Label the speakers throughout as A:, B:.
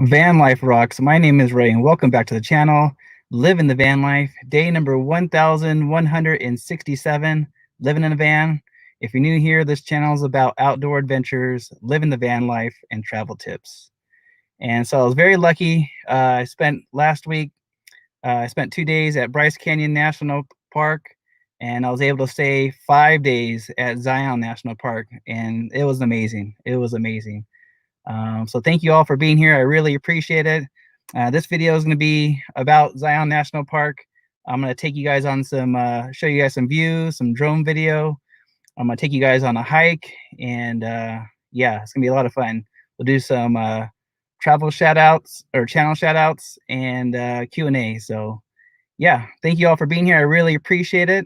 A: VanLifeRocks. My name is Ray, and welcome back to the channel. Living the Van Life, day number 1167. Living in a van. If you're new here, this channel is about outdoor adventures, living the van life, and travel tips. And so I was very lucky. I spent 2 days at Bryce Canyon National Park, and I was able to stay 5 days at Zion National Park, and it was amazing. It was amazing. So thank you all for being here. I really appreciate it. This video is going to be about Zion National Park. I'm going to take you guys on show you guys some views, some drone video. I'm going to take you guys on a hike, and yeah, it's going to be a lot of fun. We'll do some travel shout-outs or channel shout-outs and Q&A. So yeah, thank you all for being here. I really appreciate it.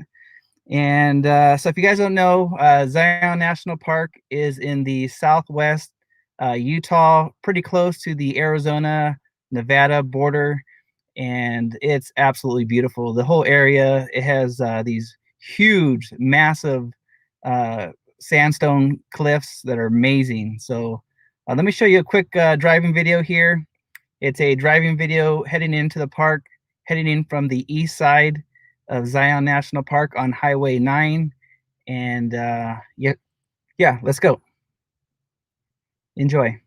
A: And so if you guys don't know, Zion National Park is in the southwest Utah, pretty close to the Arizona-Nevada border, and it's absolutely beautiful. The whole area, it has these huge, massive sandstone cliffs that are amazing. So let me show you a quick driving video here. It's a driving video heading into the park, heading in from the east side of Zion National Park on Highway 9. And yeah, let's go. Enjoy.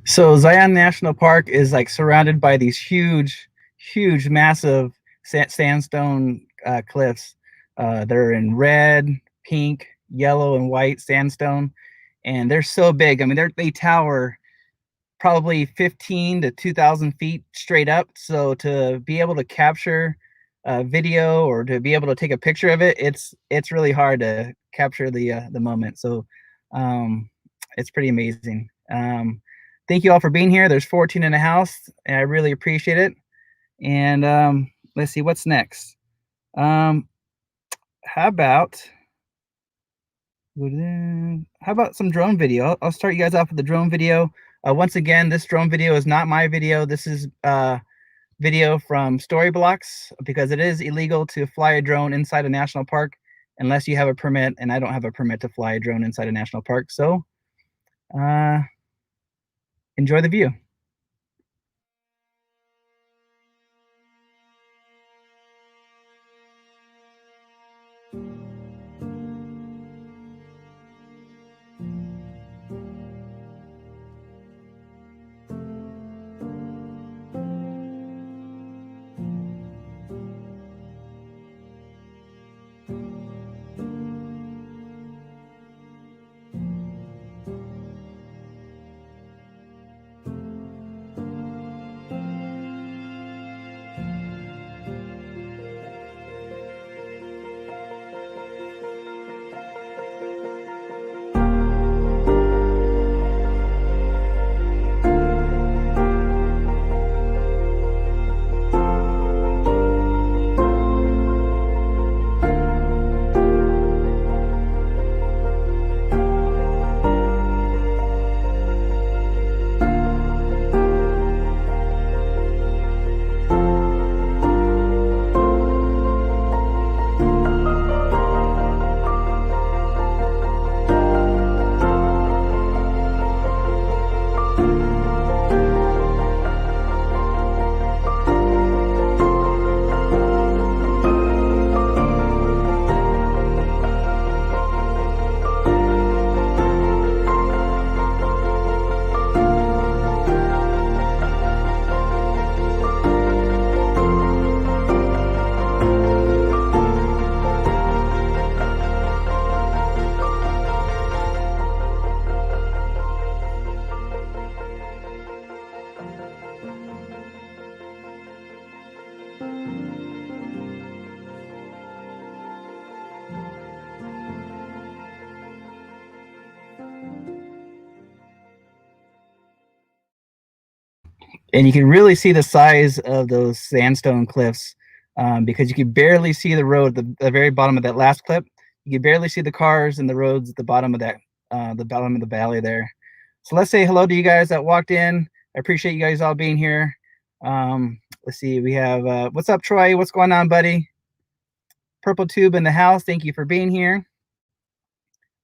A: So Zion National Park is like surrounded by these huge, massive sandstone cliffs. They're in red, pink, yellow, and white sandstone, and they're so big. I mean, they tower probably 15 to 2,000 feet straight up. So to be able to capture a video or to be able to take a picture of it, it's really hard to capture the moment. So it's pretty amazing. Thank you all for being here. There's 14 in the house, and I really appreciate it. And let's see what's next. How about some drone video? I'll start you guys off with the drone video. Once again, this drone video is not my video. This is video from StoryBlocks, because it is illegal to fly a drone inside a national park unless you have a permit, and I don't have a permit to fly a drone inside a national park. So enjoy the view. And you can really see the size of those sandstone cliffs, because you can barely see the road at the very bottom of that last clip. You can barely see the cars and the roads at the bottom of that, the bottom of the valley there. So let's say hello to you guys that walked in. I appreciate you guys all being here. Let's see, we have, what's up, Troy? What's going on, buddy? Purple Tube in the house. Thank you for being here.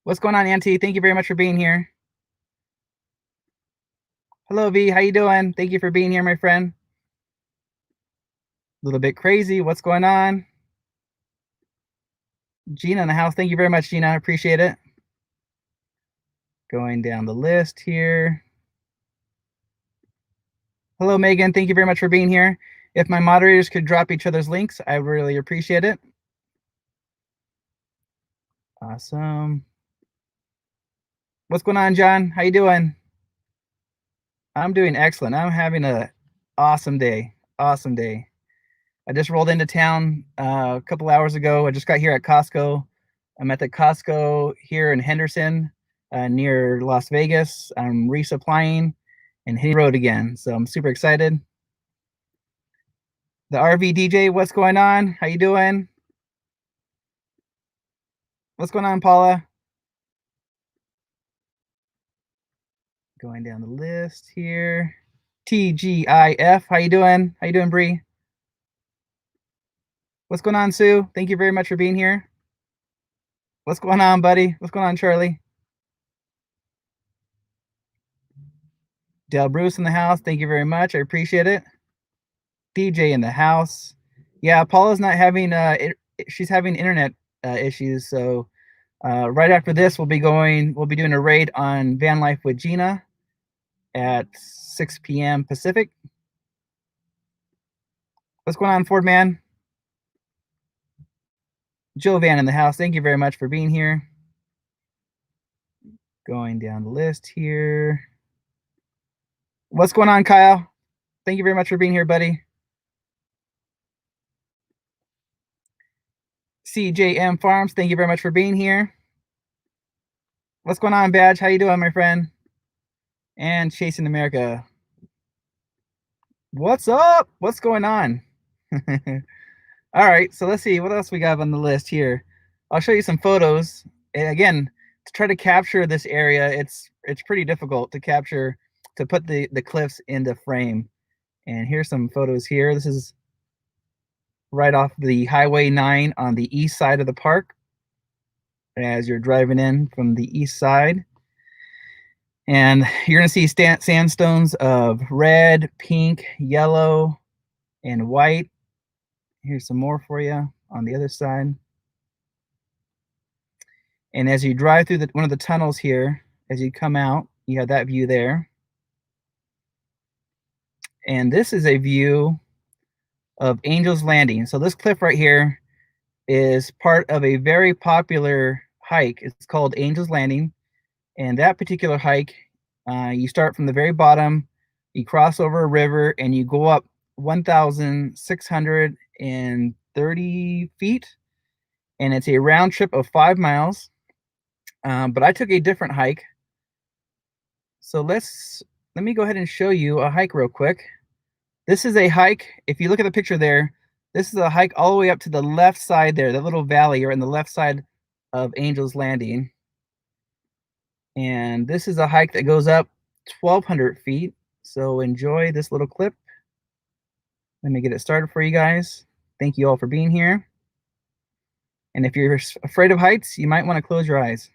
A: What's going on, Auntie? Thank you very much for being here. Hello, V. How you doing? Thank you for being here, my friend. A little bit crazy. What's going on? Gina in the house. Thank you very much, Gina. I appreciate it. Going down the list here. Hello, Megan. Thank you very much for being here. If my moderators could drop each other's links, I really appreciate it. Awesome. What's going on, John? How you doing? I'm doing excellent. I'm having an awesome day. Awesome day. I just rolled into town a couple hours ago. I just got here at Costco. I'm at the Costco here in Henderson, near Las Vegas. I'm resupplying and hitting the road again. So I'm super excited. The RV DJ, what's going on? How you doing? What's going on, Paula? Going down the list here. TGIF, how you doing? How you doing, Bree? What's going on, Sue? Thank you very much for being here. What's going on, buddy? What's going on, Charlie? Del Bruce in the house. Thank you very much. I appreciate it. DJ in the house. Yeah, Paula's not having she's having internet issues. So right after this, we'll be doing a raid on Van Life with Gina at 6 p.m. Pacific. What's going on, Ford Man? Joe Van in the house. Thank you very much for being here. Going down the list here. What's going on, Kyle? Thank you very much for being here, buddy. CJM Farms, thank you very much for being here. What's going on, Badge? How you doing, my friend? And Chasing America. What's up? What's going on? All right, so let's see what else we got on the list here. I'll show you some photos. And again, to try to capture this area, it's pretty difficult to capture, to put the cliffs into frame. And here's some photos here. This is right off the Highway 9 on the east side of the park as you're driving in from the east side. And you're going to see sandstones of red, pink, yellow, and white. Here's some more for you on the other side. And as you drive through one of the tunnels here, as you come out, you have that view there. And this is a view of Angel's Landing. So this cliff right here is part of a very popular hike. It's called Angel's Landing. And that particular hike, you start from the very bottom, you cross over a river, and you go up 1,630 feet. And it's a round trip of 5 miles. But I took a different hike. So let me go ahead and show you a hike real quick. This is a hike. If you look at the picture there, this is a hike all the way up to the left side there, that little valley, or in the left side of Angel's Landing. And this is a hike that goes up 1,200 feet. So enjoy this little clip. Let me get it started for you guys. Thank you all for being here. And if you're afraid of heights, you might want to close your eyes.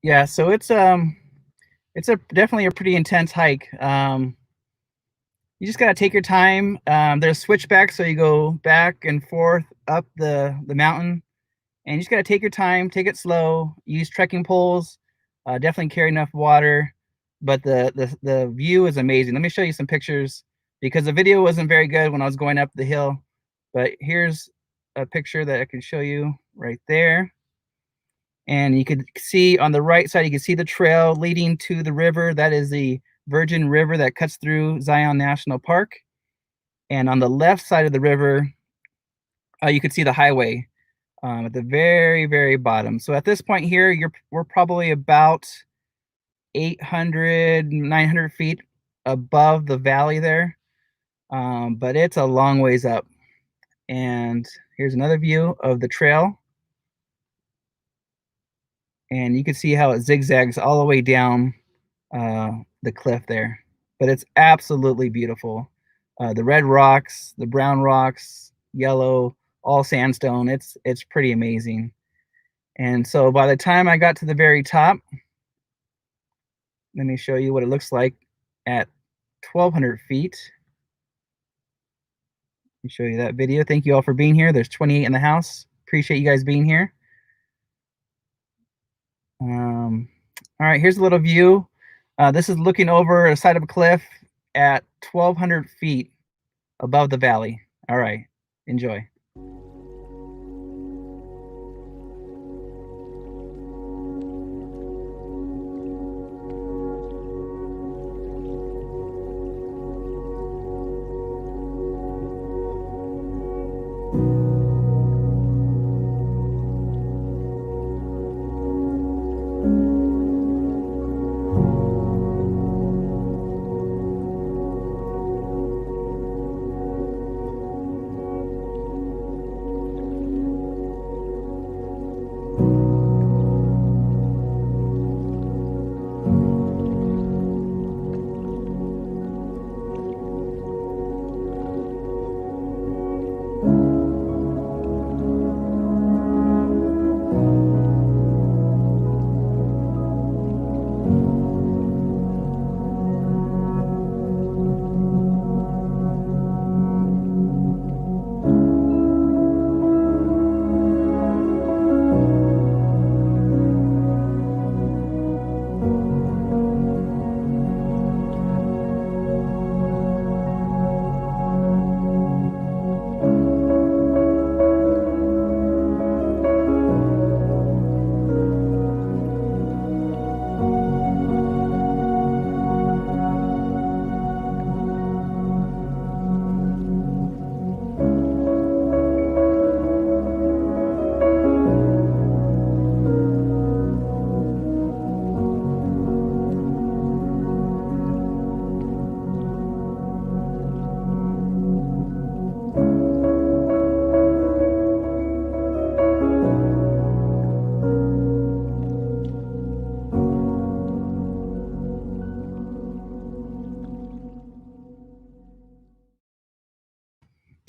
A: Yeah, so it's definitely a pretty intense hike. You just gotta take your time. There's switchbacks, so you go back and forth up the mountain, and you just gotta take your time, take it slow, use trekking poles, definitely carry enough water. But the view is amazing. Let me show you some pictures because the video wasn't very good when I was going up the hill. But here's a picture that I can show you right there. And you can see on the right side, you can see the trail leading to the river. That is the Virgin River that cuts through Zion National Park. And on the left side of the river, you can see the highway at the very, very bottom. So at this point here, we're probably about 800, 900 feet above the valley there. But it's a long ways up. And here's another view of the trail. And you can see how it zigzags all the way down the cliff there. But it's absolutely beautiful. The red rocks, the brown rocks, yellow, all sandstone. It's pretty amazing. And so by the time I got to the very top, let me show you what it looks like at 1,200 feet. Let me show you that video. Thank you all for being here. There's 28 in the house. Appreciate you guys being here. All right, here's a little view. This is looking over a side of a cliff at 1,200 feet above the valley. All right, enjoy.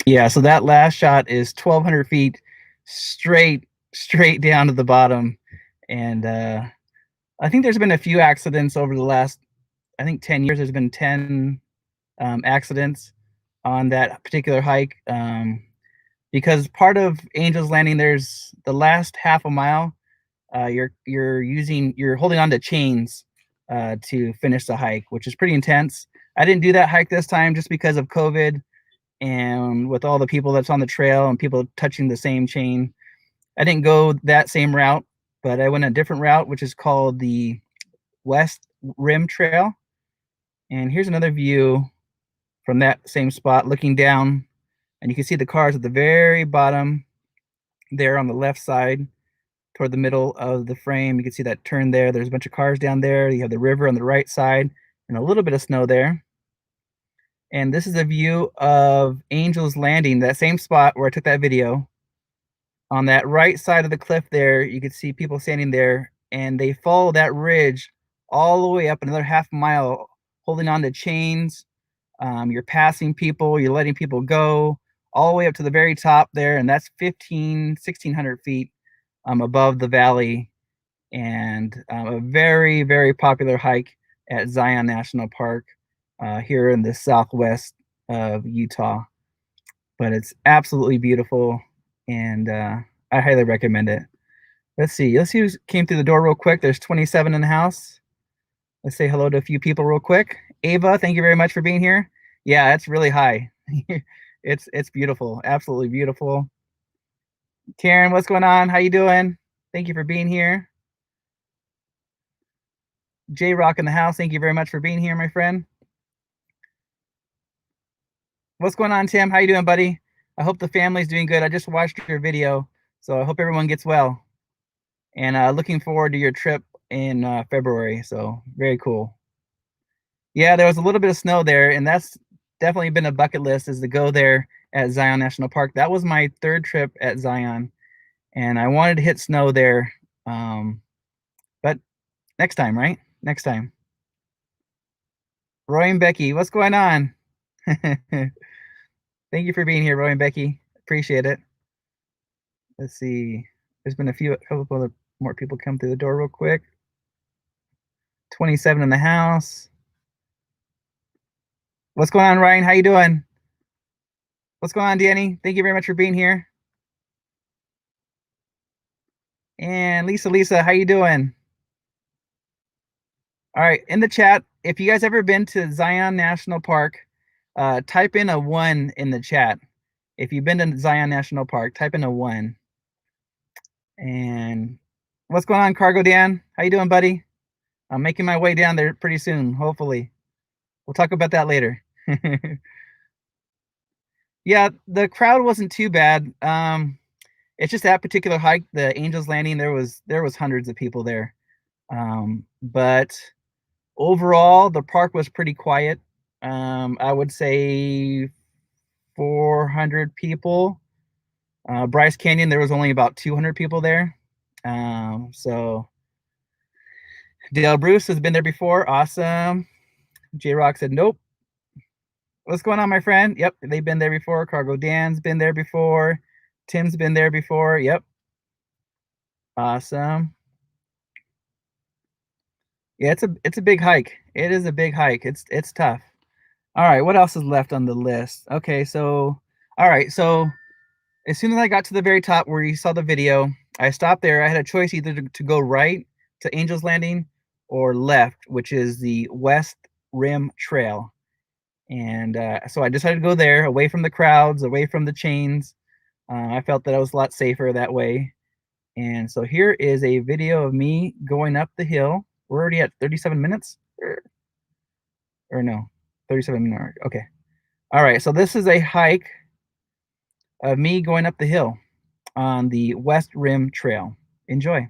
A: Yeah, so that last shot is 1,200 feet straight down to the bottom. And I think there's been a few accidents over the last, I think 10 years. There's been 10 accidents on that particular hike. Because part of Angel's Landing, there's the last half a mile, you're holding on to chains to finish the hike, which is pretty intense. I didn't do that hike this time just because of COVID and with all the people that's on the trail and people touching the same chain. I didn't go that same route, but I went a different route, which is called the West Rim Trail. And here's another view from that same spot looking down, and you can see the cars at the very bottom there on the left side toward the middle of the frame. You can see that turn there. There's a bunch of cars down there. You have the river on the right side and a little bit of snow there. And this is a view of Angel's Landing, that same spot where I took that video. On that right side of the cliff there, you can see people standing there, and they follow that ridge all the way up another half mile, holding on to chains. You're passing people, you're letting people go, all the way up to the very top there, and that's 1,600 feet above the valley. and a very, very popular hike at Zion National Park here in the southwest of Utah. But it's absolutely beautiful, and I highly recommend it. Let's see who came through the door real quick. There's 27 in the house. Let's say hello to a few people real quick. Ava, thank you very much for being here. Yeah, it's really high. It's beautiful, absolutely beautiful. Karen, what's going on? How you doing? Thank you for being here. J Rock in the house, thank you very much for being here, my friend. What's going on, Tim? How you doing, buddy? I hope the family's doing good. I just watched your video, so I hope everyone gets well. And looking forward to your trip in February. So very cool. Yeah, there was a little bit of snow there, and that's definitely been a bucket list, is to go there at Zion National Park. That was my 3rd trip at Zion, and I wanted to hit snow there, but next time, right? Next time. Roy and Becky, what's going on? Thank you for being here, Roy and Becky. Appreciate it. Let's see. There's been a couple other more people come through the door real quick. 27 in the house. What's going on, Ryan? How you doing? What's going on, Danny? Thank you very much for being here. And Lisa, how you doing? All right, in the chat, if you guys ever been to Zion National Park, type in a 1 in the chat. If you've been to Zion National Park, type in a 1. And what's going on, Cargo Dan? How you doing, buddy? I'm making my way down there pretty soon, hopefully. We'll talk about that later. Yeah, the crowd wasn't too bad. It's just that particular hike, the Angels Landing, there was hundreds of people there. But overall, the park was pretty quiet. I would say 400 people. Bryce Canyon, there was only about 200 people there. So Dale Bruce has been there before. Awesome. J Rock said nope. What's going on, my friend? Yep, they've been there before. Cargo Dan's been there before. Tim's been there before. Yep. Awesome. Yeah, it's a big hike. It is a big hike. It's tough. All right, what else is left on the list? Okay, so all right, so as soon as I got to the very top where you saw the video, I stopped there. I had a choice either to go right to Angel's Landing or left, which is the West Rim Trail. And so I decided to go there, away from the crowds, away from the chains. I felt that I was a lot safer that way. And so here is a video of me going up the hill. We're already at 37 minutes, or no, 37 minutes. Okay. All right, so this is a hike of me going up the hill on the West Rim Trail. Enjoy.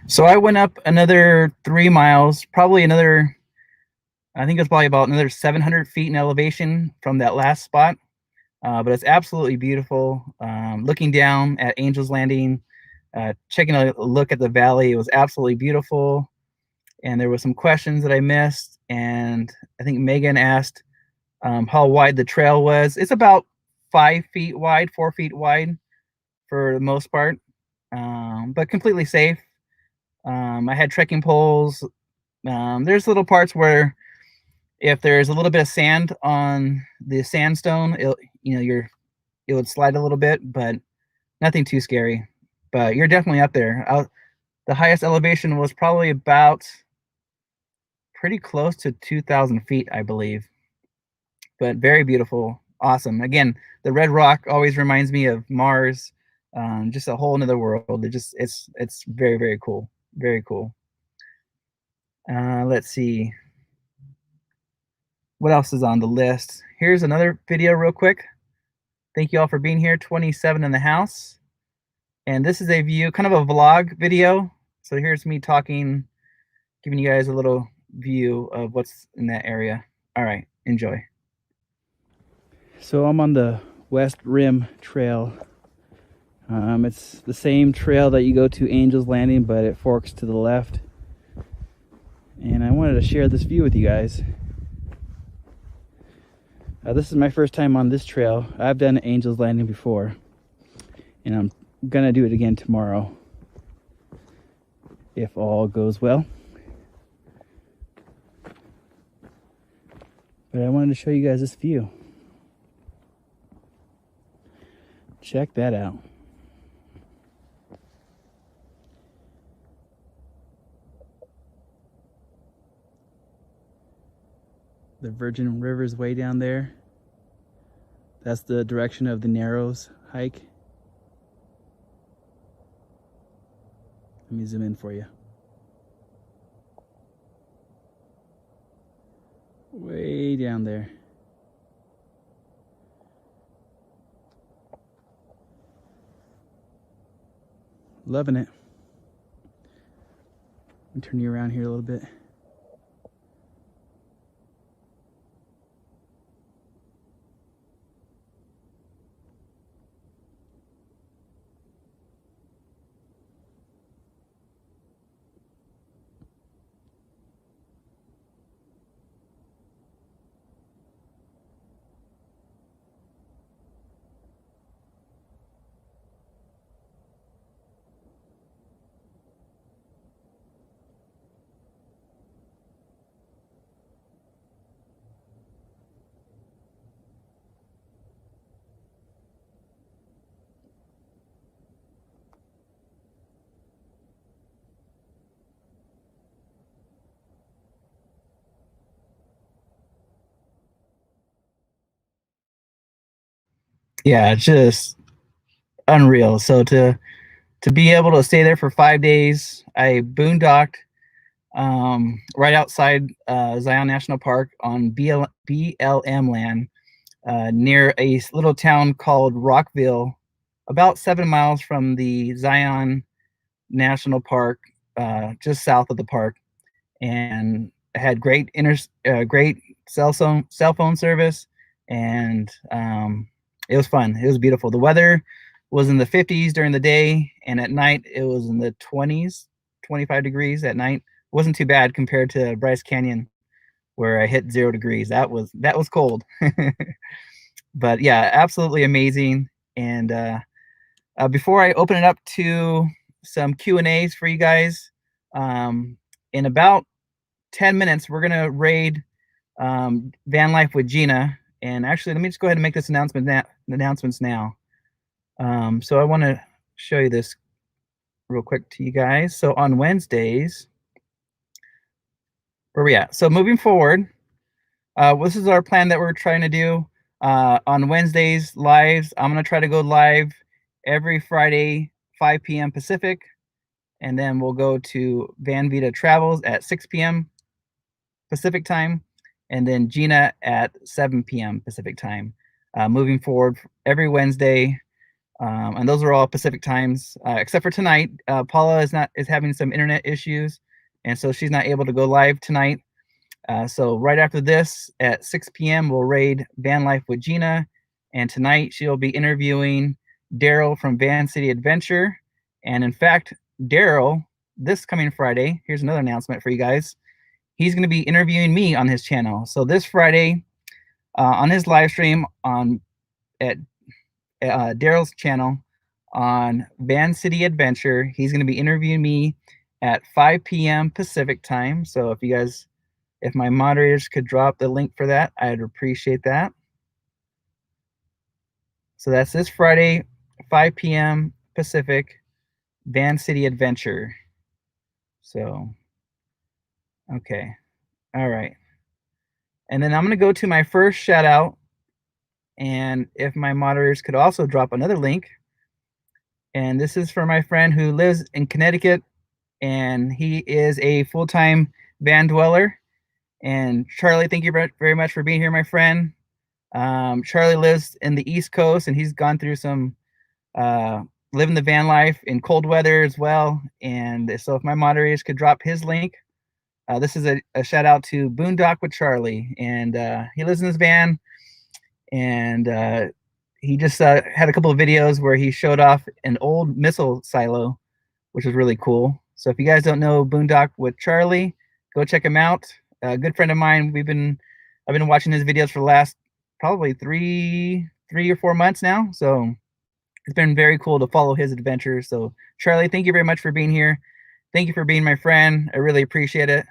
A: So I went up another 3 miles, probably another I think it's probably about another 700 feet in elevation from that last spot. But it's absolutely beautiful. Looking down at Angel's Landing, checking a look at the valley, it was absolutely beautiful. And there were some questions that I missed. And I think Megan asked how wide the trail was. It's about 5 feet wide, 4 feet wide for the most part, but completely safe. I had trekking poles. There's little parts where if there's a little bit of sand on the sandstone, it would slide a little bit, but nothing too scary. But you're definitely up there. The highest elevation was probably about pretty close to 2,000 feet, I believe. But very beautiful, awesome. Again, the red rock always reminds me of Mars, just a whole another world. It's very, very cool, very cool. Let's see. What else is on the list? Here's another video real quick. Thank you all for being here. 27 in the house. And this is a view, kind of a vlog video. So here's me talking, giving you guys a little view of what's in that area. All right, enjoy. So I'm on the West Rim Trail. It's the same trail that you go to Angel's Landing, but it forks to the left. And I wanted to share this view with you guys. This is my first time on this trail. I've done Angel's Landing before, and I'm gonna do it again tomorrow, if all goes well. But I wanted to show you guys this view. Check that out. The Virgin River's way down there. That's the direction of the Narrows hike. Let me zoom in for you. Way down there. Loving it. Let me turn you around here a little bit. Yeah, just unreal. So to be able to stay there for 5 days, I boondocked right outside Zion National Park on BLM land, near a little town called Rockville, about 7 miles from the Zion National Park, just south of the park, and had great great cell phone service, and it was fun. It was beautiful. The weather was in the 50s during the day, and at night it was in the 20s, 25 degrees at night. It wasn't too bad compared to Bryce Canyon, where I hit 0 degrees. That was cold. But yeah, absolutely amazing. And before I open it up to some Q&As for you guys, in about 10 minutes, we're gonna raid Van Life with Gina. And actually, let me just go ahead and make this announcements now. So I want to show you this real quick to you guys. So on Wednesdays, where are we at? So moving forward, this is our plan that we're trying to do. On Wednesdays lives, I'm going to try to go live every Friday, 5 p.m. Pacific. And then we'll go to Van Vida Travels at 6 p.m. Pacific time. And then Gina at 7 p.m. Pacific time. Moving forward every Wednesday. And those are all Pacific times, except for tonight. Paula is having some internet issues, and so she's not able to go live tonight. So right after this at 6 p.m. we'll raid Van Life with Gina, and tonight she'll be interviewing Daryl from Van City Adventure. And in fact, Daryl, this coming Friday, here's another announcement for you guys. He's going to be interviewing me on his channel. So this Friday, on his live stream at Daryl's channel on Van City Adventure, he's going to be interviewing me at 5 p.m. Pacific time. So if my moderators could drop the link for that, I'd appreciate that. So that's this Friday, 5 p.m. Pacific, Van City Adventure. So, okay. All right. And then I'm going to go to my first shout out. And if my moderators could also drop another link. And this is for my friend who lives in Connecticut, and he is a full-time van dweller. And Charlie, thank you very much for being here, my friend. Charlie lives in the East Coast, and he's gone through some living the van life in cold weather as well. And so if my moderators could drop his link, this is a shout out to Boondock with Charlie. And he lives in his van, and he just had a couple of videos where he showed off an old missile silo, which was really cool. So if you guys don't know Boondock with Charlie, go check him out. A good friend of mine. I've been watching his videos for the last probably three or 4 months now. So it's been very cool to follow his adventures. So Charlie, thank you very much for being here. Thank you for being my friend. I really appreciate it.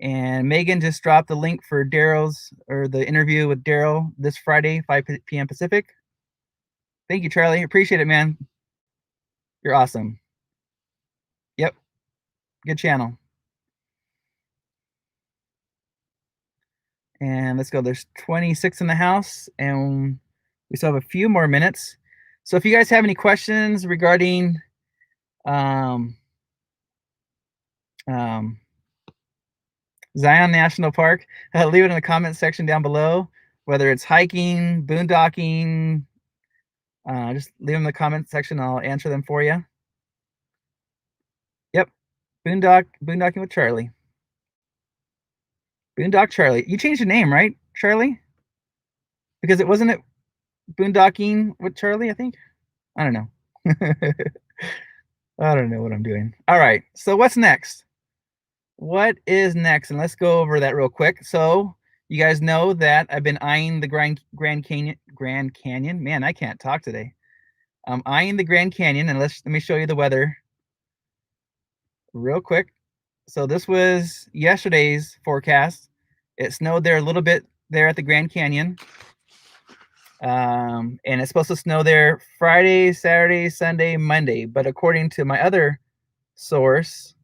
A: And Megan just dropped the link for the interview with Daryl this Friday, 5 p.m. Pacific. Thank you, Charlie. Appreciate it, man. You're awesome. Yep. Good channel. And let's go. There's 26 in the house, and we still have a few more minutes. So if you guys have any questions regarding Zion National Park, leave it in the comment section down below. Whether it's hiking, boondocking, just leave them in the comment section. I'll answer them for you. Yep, boondocking with Charlie. Boondock Charlie. You changed your name, right, Charlie? Because it wasn't boondocking with Charlie, I think. I don't know. I don't know what I'm doing. All right. So what's next? What is next? And let's go over that real quick. So you guys know that I've been eyeing the Grand Canyon. Man, I can't talk today. I'm eyeing the Grand Canyon, and let me show you the weather real quick. So this was yesterday's forecast. It snowed there a little bit there at the Grand Canyon. And it's supposed to snow there Friday, Saturday, Sunday, Monday. But according to my other source,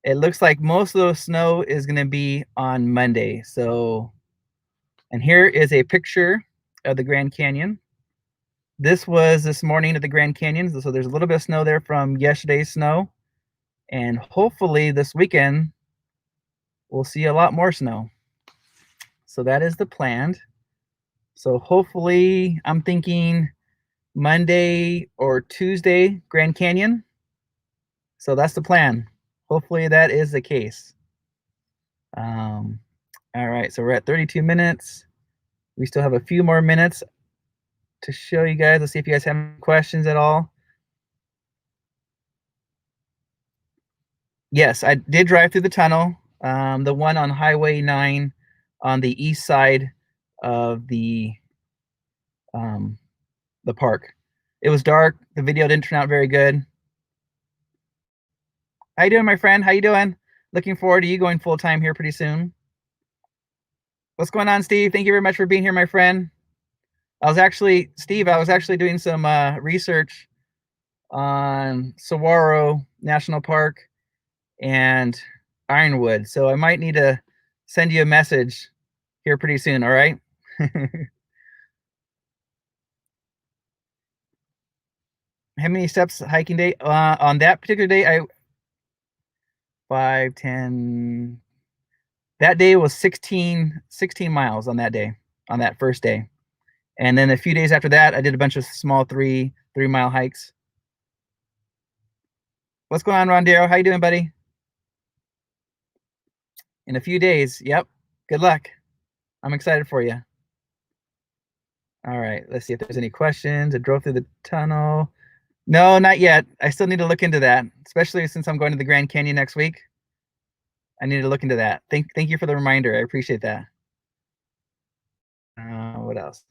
A: it looks like most of the snow is going to be on Monday. So, and here is a picture of the Grand Canyon. This was this morning at the Grand Canyon. So there's a little bit of snow there from yesterday's snow. And hopefully this weekend, we'll see a lot more snow. So that is the plan. So hopefully, I'm thinking Monday or Tuesday, Grand Canyon. So that's the plan. Hopefully that is the case. All right, so we're at 32 minutes. We still have a few more minutes to show you guys. Let's see if you guys have any questions at all. Yes, I did drive through the tunnel, the one on Highway 9 on the east side of the park. It was dark. The video didn't turn out very good. How you doing, my friend? How you doing? Looking forward to you going full-time here pretty soon. What's going on, Steve? Thank you very much for being here, my friend. Steve, I was actually doing some research on Saguaro National Park and Ironwood. So I might need to send you a message here pretty soon, all right? How many steps hiking day? On that particular day, 5, 10. That day was 16 miles on that day, on that first day. And then a few days after that, I did a bunch of small 3-mile hikes. What's going on, Rondero? How you doing, buddy? In a few days. Yep. Good luck. I'm excited for you. All right. Let's see if there's any questions. I drove through the tunnel. No, not yet. I still need to look into that, especially since I'm going to the Grand Canyon next week. I need to look into that. Thank you for the reminder. I appreciate that. What else?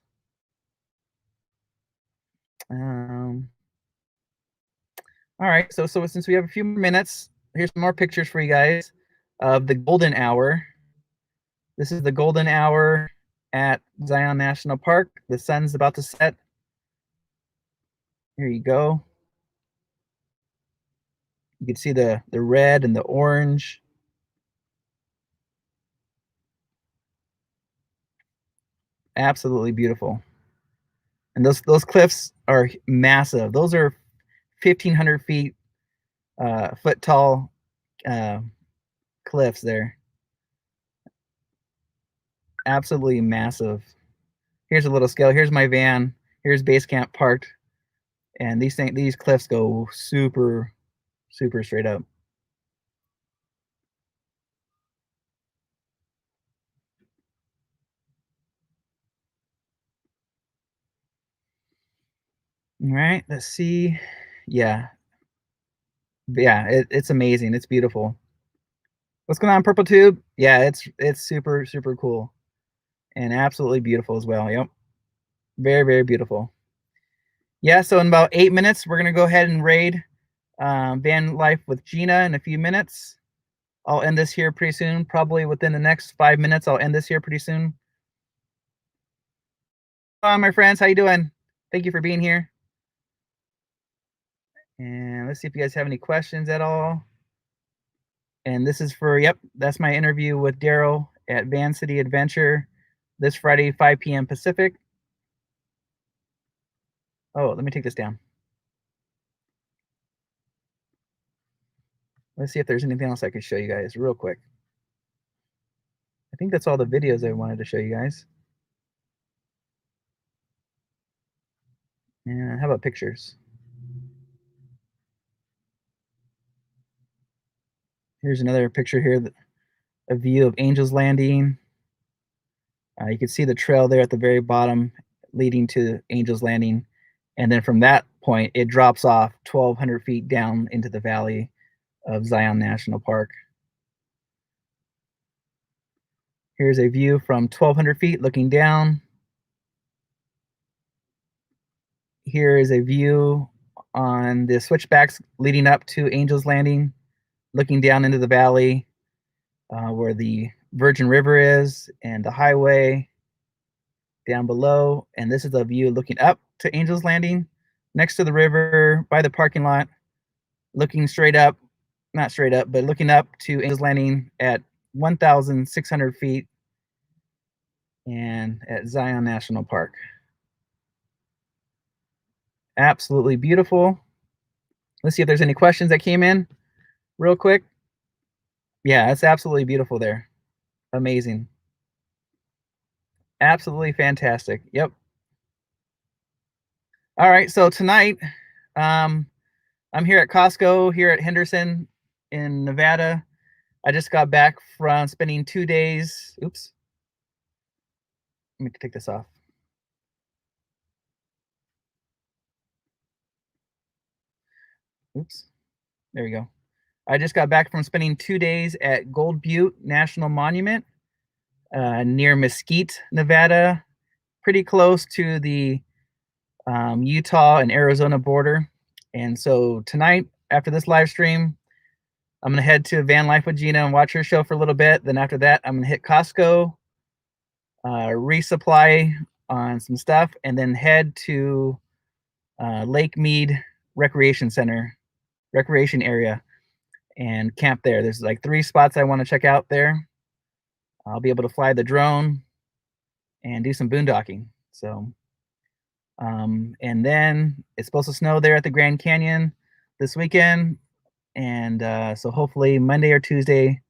A: All right. So since we have a few minutes, here's some more pictures for you guys of the golden hour. This is the golden hour at Zion National Park. The sun's about to set. Here you go. You can see the red and the orange. Absolutely beautiful. And those cliffs are massive. Those are 1,500 foot tall cliffs there. Absolutely massive. Here's a little scale. Here's my van. Here's base camp parked. And these cliffs go super, super straight up. All right, let's see. Yeah. It's amazing. It's beautiful. What's going on, Purple Tube? Yeah, it's super, super cool. And absolutely beautiful as well. Yep. Very, very beautiful. Yeah, so in about 8 minutes, we're gonna go ahead and raid Van Life with Gina in a few minutes. I'll end this here pretty soon, probably within the next 5 minutes. I'll end this here pretty soon. Hi, my friends, how you doing? Thank you for being here. And let's see if you guys have any questions at all. And this is for, yep, that's my interview with Daryl at Van City Adventure this Friday, 5 p.m. Pacific. Oh, let me take this down. Let's see if there's anything else I could show you guys real quick. I think that's all the videos I wanted to show you guys. And how about pictures? Here's another picture here, a view of Angel's Landing. You can see the trail there at the very bottom leading to Angel's Landing. And then from that point, it drops off 1,200 feet down into the valley of Zion National Park. Here's a view from 1,200 feet looking down. Here is a view on the switchbacks leading up to Angel's Landing, looking down into the valley where the Virgin River is and the highway down below. And this is a view looking up to Angel's Landing, next to the river, by the parking lot, looking straight up, not straight up, but looking up to Angel's Landing at 1,600 feet and at Zion National Park. Absolutely beautiful. Let's see if there's any questions that came in real quick. Yeah, it's absolutely beautiful there. Amazing. Absolutely fantastic. Yep. All right, so tonight, I'm here at Costco here at Henderson in Nevada. I just got back from spending 2 days. Oops. Let me take this off. Oops. There you go. I just got back from spending 2 days at Gold Butte National Monument near Mesquite, Nevada, pretty close to the Utah and Arizona border. And so tonight, after this live stream, I'm going to head to Van Life with Gina and watch her show for a little bit. Then after that, I'm going to hit Costco, resupply on some stuff, and then head to Lake Mead Recreation area, and camp there. There's like 3 spots I want to check out there. I'll be able to fly the drone and do some boondocking. So, and then it's supposed to snow there at the Grand Canyon this weekend. And so hopefully Monday or Tuesday,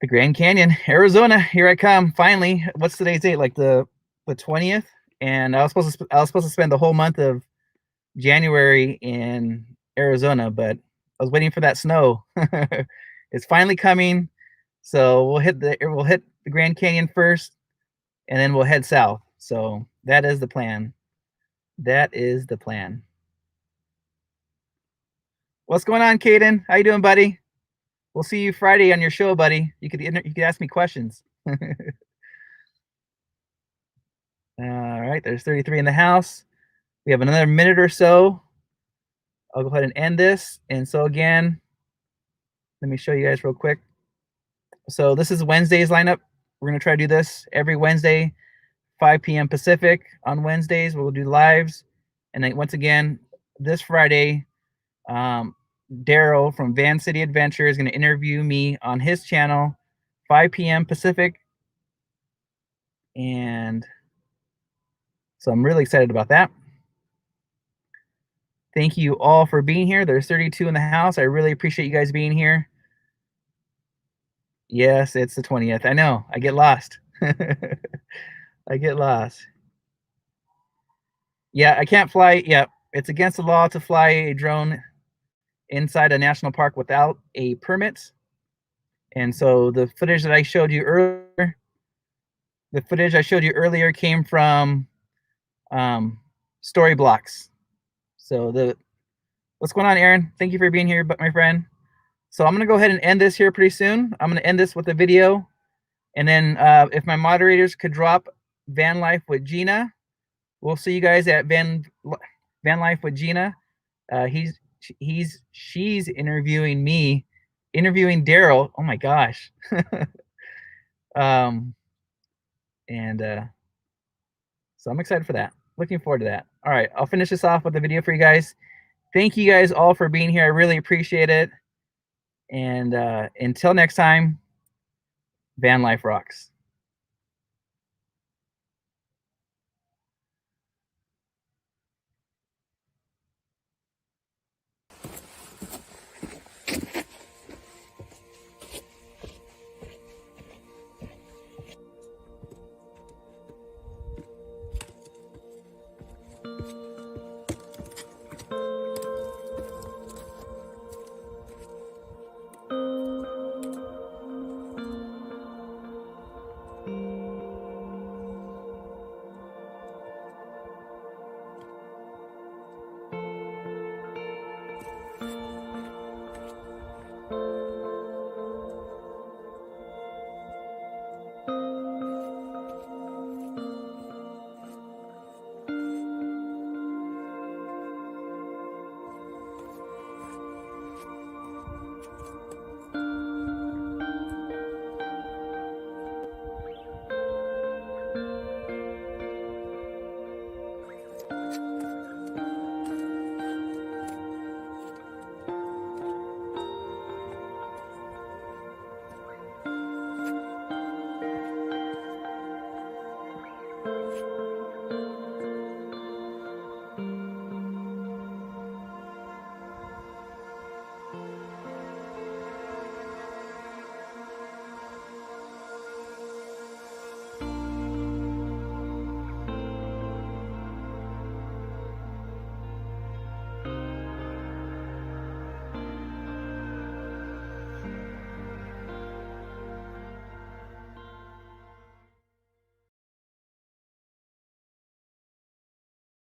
A: the Grand Canyon, Arizona, here I come. Finally, what's today's date? Like the 20th. And I was supposed to spend the whole month of January in Arizona, but I was waiting for that snow. It's finally coming. So we'll hit the Grand Canyon first, and then we'll head south. So that is the plan. That is the plan. What's going on, Caden? How you doing, buddy? We'll see you Friday on your show, buddy. You could ask me questions. All right, there's 33 in the house. We have another minute or so. I'll go ahead and end this. And so again, let me show you guys real quick. So this is Wednesday's lineup. We're gonna try to do this every Wednesday, 5 p.m. Pacific. On Wednesdays, we'll do lives. And then once again, this Friday, Daryl from Van City Adventure is gonna interview me on his channel, 5 p.m. Pacific. And so I'm really excited about that. Thank you all for being here. There's 32 in the house. I really appreciate you guys being here. Yes, it's the 20th. I know. I get lost. I get lost. Yeah, I can't fly. Yeah, it's against the law to fly a drone inside a national park without a permit. And so the footage that I showed you earlier, came from StoryBlocks. So what's going on, Aaron? Thank you for being here, my friend. So I'm gonna go ahead and end this here pretty soon. I'm gonna end this with a video, and then if my moderators could drop Van Life with Gina, we'll see you guys at Van Life with Gina. She's interviewing me, interviewing Daryl. Oh my gosh. So I'm excited for that. Looking forward to that. All right, I'll finish this off with the video for you guys. Thank you guys all for being here. I really appreciate it. And until next time, Van Life rocks.